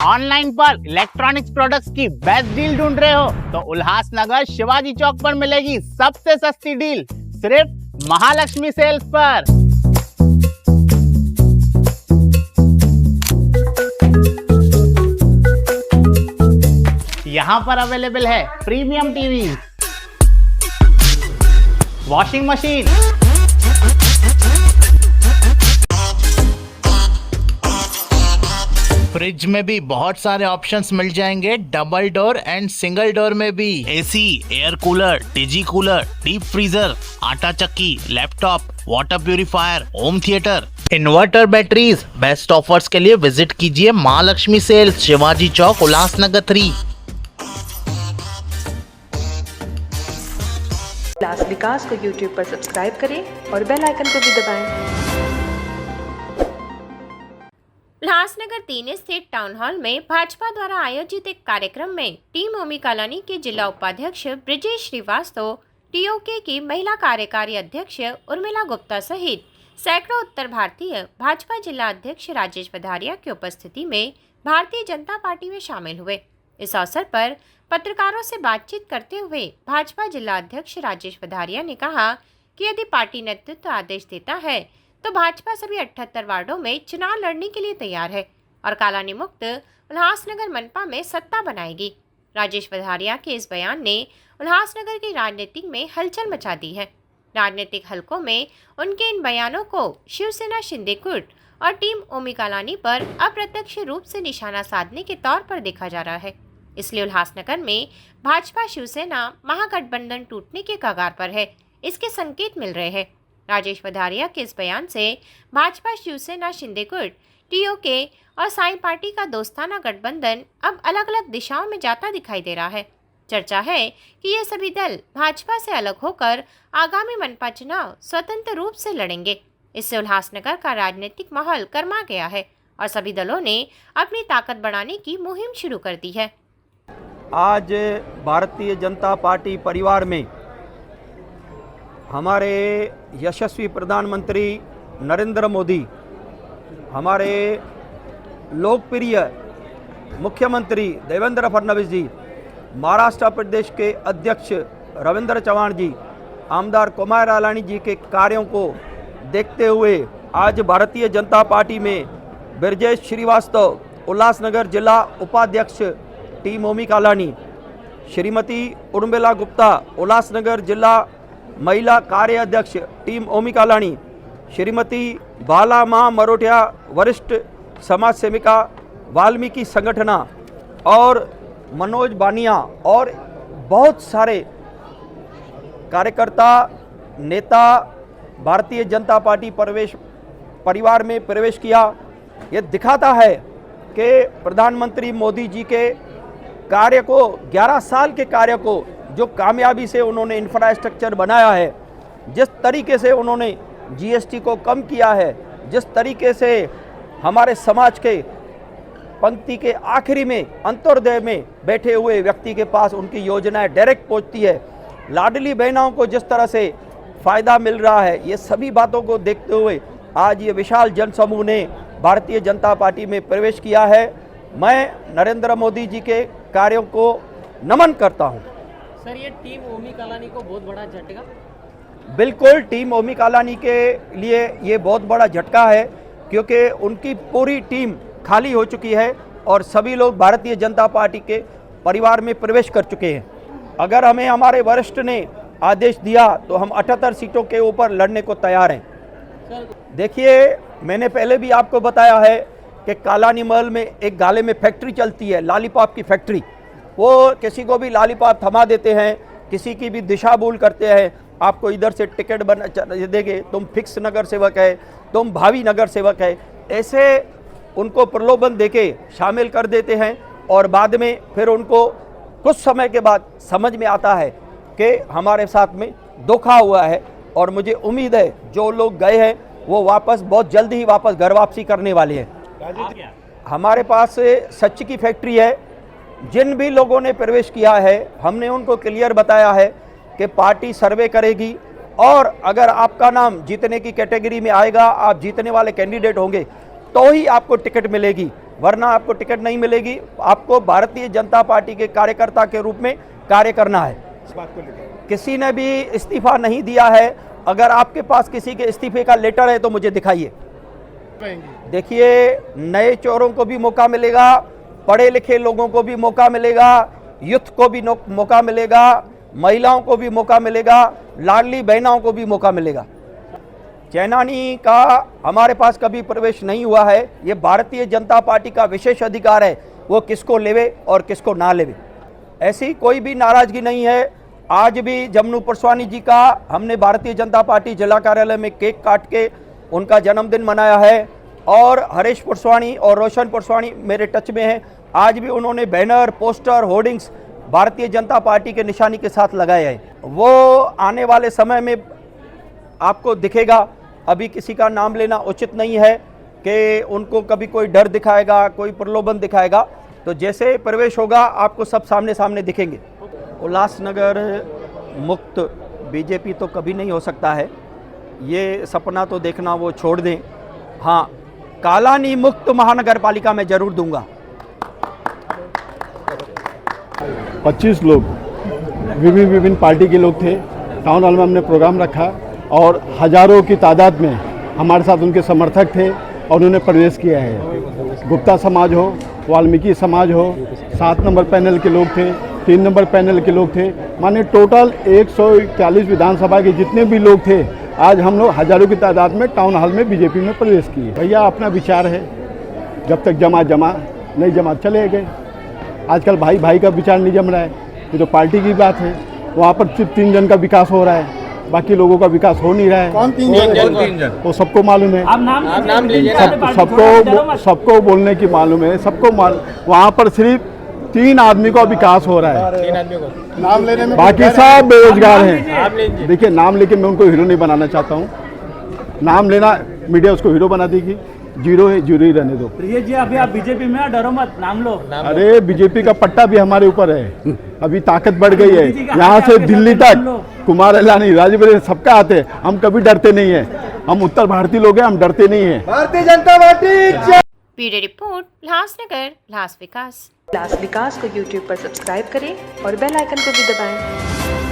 Online पर electronics products की best deal ढूंढ रहे हो तो उल्लासनगर शिवाजी चौक पर मिलेगी सबसे सस्ती डील सिर्फ महालक्ष्मी सेल्स पर। यहाँ पर अवेलेबल है premium TV, washing machine, fridge में भी बहुत सारे ऑप्शंस मिल जाएंगे, double door and single door में भी। एसी, एयर कूलर, डिजी कूलर, डीप फ्रीजर, आटा चक्की, laptop, water purifier, home theatre, inverter, batteries. Best offers के लिए विजिट कीजिए महालक्ष्मी सेल्स, शिवाजी चौक, उल्लासनगर 3। उल्लास विकास को YouTube पर सब्सक्राइब करें और बेल आइकन को भी दबाएं। उल्लासनगर 3 स्थित टाउन हॉल में भाजपा द्वारा आयोजित एक कार्यक्रम में टीम ओमी कॉलोनी के जिला उपाध्यक्ष ब्रिजेश श्रीवास्तव, टीओके की महिला कार्यकारी अध्यक्ष उर्मिला गुप्ता सहित सैकड़ों उत्तर भारतीय भाजपा जिला अध्यक्ष राजेश वधारिया की उपस्थिति में भारतीय जनता पार्टी में शामिल हुए। इस अवसर पर पत्रकारों से बातचीत करते हुए भाजपा जिला अध्यक्ष राजेश वधारिया ने कहा कि यदि पार्टी नेतृत्व आदेश देता है तो भाजपा सभी 78 वार्डों में चुनाव लड़ने के लिए तैयार है और कॉलोनी मुक्त उल्लासनगर मनपा में सत्ता बनाएगी। राजेश वधारिया के इस बयान ने उल्लासनगर की राजनीति में हलचल मचा दी है। राजनीतिक हलकों में उनके इन बयानों को शिवसेना शिंदे गुट और टीम ओमी कॉलोनी पर अप्रत्यक्ष रूप से निशाना साधने के तौर पर देखा जा रहा है। इसलिए उल्लासनगर में भाजपा शिवसेना महागठबंधन टूटने के कगार पर है, इसके संकेत मिल रहे हैं। राजेश वधारिया के इस बयान से भाजपा शिवसेना शिंदे गुट, टीओके और साई पार्टी का दोस्ताना गठबंधन अब अलग अलग दिशाओं में जाता दिखाई दे रहा है। चर्चा है कि ये सभी दल भाजपा से अलग होकर आगामी मनपा चुनाव स्वतंत्र रूप से लड़ेंगे। इससे उल्लासनगर का राजनीतिक माहौल गर्मा गया है और सभी दलों ने अपनी ताकत बढ़ाने की मुहिम शुरू कर दी है। आज भारतीय जनता पार्टी परिवार में हमारे यशस्वी प्रधानमंत्री नरेंद्र मोदी, हमारे लोकप्रिय मुख्यमंत्री देवेंद्र फडणवीस जी, महाराष्ट्र प्रदेश के अध्यक्ष रविंद्र चव्हाण जी, आमदार कुमार आलानी जी के कार्यों को देखते हुए आज भारतीय जनता पार्टी में ब्रिजेश श्रीवास्तव, उल्लासनगर जिला उपाध्यक्ष टीम ओमी कॉलोनी, श्रीमती उर्मिला गुप्ता, उल्लासनगर जिला महिला कार्य अध्यक्ष टीम ओमी कॉलोनी, श्रीमती बाला माँ मरोटिया, वरिष्ठ समाज सेविका वाल्मीकि संगठना, और मनोज बानिया और बहुत सारे कार्यकर्ता नेता भारतीय जनता पार्टी परिवार में प्रवेश किया। ये दिखाता है कि प्रधानमंत्री मोदी जी के कार्य को, 11 साल के कार्य को, जो कामयाबी से उन्होंने इंफ्रास्ट्रक्चर बनाया है, जिस तरीके से उन्होंने जीएसटी को कम किया है, जिस तरीके से हमारे समाज के पंक्ति के आखिरी में अंत्योदय में बैठे हुए व्यक्ति के पास उनकी योजनाएं डायरेक्ट पहुंचती है, लाडली बहनों को जिस तरह से फ़ायदा मिल रहा है, ये सभी बातों को देखते हुए आज ये विशाल जनसमूह ने भारतीय जनता पार्टी में प्रवेश किया है। मैं नरेंद्र मोदी जी के कार्यों को नमन करता हूं। सर, ये टीम ओमी कॉलोनी को बहुत बड़ा झटका? बिल्कुल, टीम ओमी कॉलोनी के लिए ये बहुत बड़ा झटका है, क्योंकि उनकी पूरी टीम खाली हो चुकी है और सभी लोग भारतीय जनता पार्टी के परिवार में प्रवेश कर चुके हैं। अगर हमें हमारे वरिष्ठ ने आदेश दिया तो हम 78 सीटों के ऊपर लड़ने को तैयार हैं। देखिए, मैंने पहले भी आपको बताया है कि कॉलोनी महल में एक गाले में फैक्ट्री चलती है, लॉलीपॉप की फैक्ट्री। वो किसी को भी लॉलीपॉप थमा देते हैं, किसी की भी दिशा भूल करते हैं, आपको इधर से टिकट बना देंगे, तुम फिक्स नगर सेवक है, तुम भावी नगर सेवक है, ऐसे उनको प्रलोभन देके शामिल कर देते हैं। और बाद में फिर उनको कुछ समय के बाद समझ में आता है कि हमारे साथ में धोखा हुआ है। और मुझे उम्मीद है जो लोग गए हैं वो वापस बहुत जल्दी ही वापस घर वापसी करने वाले हैं। हमारे पास सच की फैक्ट्री है। जिन भी लोगों ने प्रवेश किया है हमने उनको क्लियर बताया है कि पार्टी सर्वे करेगी और अगर आपका नाम जीतने की कैटेगरी में आएगा, आप जीतने वाले कैंडिडेट होंगे, तो ही आपको टिकट मिलेगी। वरना आपको टिकट नहीं मिलेगी। आपको भारतीय जनता पार्टी के कार्यकर्ता के रूप में कार्य करना है। इस बात को लेकर किसी ने भी इस्तीफा नहीं दिया है। अगर आपके पास किसी के इस्तीफे का लेटर है तो मुझे दिखाइए। देखिए, नए चोरों को भी मौका मिलेगा, पढ़े लिखे लोगों को भी मौका मिलेगा, यूथ को भी मौका मिलेगा, महिलाओं को भी मौका मिलेगा, लाडली बहनों को भी मौका मिलेगा। चैनानी का हमारे पास कभी प्रवेश नहीं हुआ है। ये भारतीय जनता पार्टी का विशेष अधिकार है, वो किसको लेवे और किसको ना लेवे। ऐसी कोई भी नाराजगी नहीं है। आज भी जमनू परसवानी जी का हमने भारतीय जनता पार्टी जिला कार्यालय में केक काट के उनका जन्मदिन मनाया है, और हरीश परसवानी और रोशन परसवानी मेरे टच में हैं। आज भी उन्होंने banner, poster, hoardings Bharatiya Janata party के निशानी के साथ लगाए हैं। वो आने वाले समय में आपको दिखेगा। अभी किसी का नाम लेना उचित नहीं है कि उनको कभी कोई डर दिखाएगा, कोई प्रलोभन दिखाएगा। तो जैसे प्रवेश होगा आपको सब सामने सामने दिखेंगे। उल्लासनगर मुक्त बीजेपी तो कभी नहीं हो सकता है, ये सपना तो देखना वो छोड़ दें। हाँ, कालानी मुक्त महानगर पालिका में जरूर दूंगा। 25 लोग विभिन्न पार्टी के लोग थे। टाउन हॉल में हमने प्रोग्राम रखा और हजारों की तादाद में हमारे साथ उनके समर्थक थे और उन्होंने प्रवेश किया है। गुप्ता समाज हो, वाल्मीकि समाज हो, 7 नंबर पैनल के लोग थे, 3 नंबर पैनल के लोग थे, माने टोटल 141 विधानसभा के जितने भी लोग थे, आज हम लोग हजारों की तादाद में टाउन हॉल में बीजेपी में प्रवेश किए। भैया अपना विचार है, जब तक जमा नहीं जमा चले गए। आजकल भाई भाई का विचार नहीं जम रहा है, ये तो पार्टी की बात है। वहाँ पर सिर्फ 3 जन का विकास हो रहा है, बाकी लोगों का विकास हो नहीं रहा है। कौन 3 जन? वो सबको मालूम है। आप नाम लीजिए। सबको बोलने की मालूम है, सबको वहाँ पर सिर्फ 3 आदमी का विकास हो रहा है, 3 आदमी को नाम लेने में बाकी सब बेरोजगार हैं। देखिए, नाम लेके मैं उनको हीरो नहीं बनाना चाहता हूँ। नाम लेना मीडिया उसको हीरो बना देगी। जीरो है, जीरो ही रहने दो। प्रिय जी, अभी आप बीजेपी में डरो मत, नाम लो। अरे बीजेपी का पट्टा भी हमारे ऊपर है, अभी ताकत बढ़ गई है। यहाँ से दिल्ली तक कुमार अलानी, राजबरेली सबका आते हैं। हम कभी डरते नहीं है, हम उत्तर भारतीय लोग हैं, हम डरते नहीं है। Bharatiya Janata party. Bureau report, Ulhasnagar, उल्लास विकास। उल्लास विकास को YouTube पर सब्सक्राइब करें और बेल आइकन को भी दबाएं।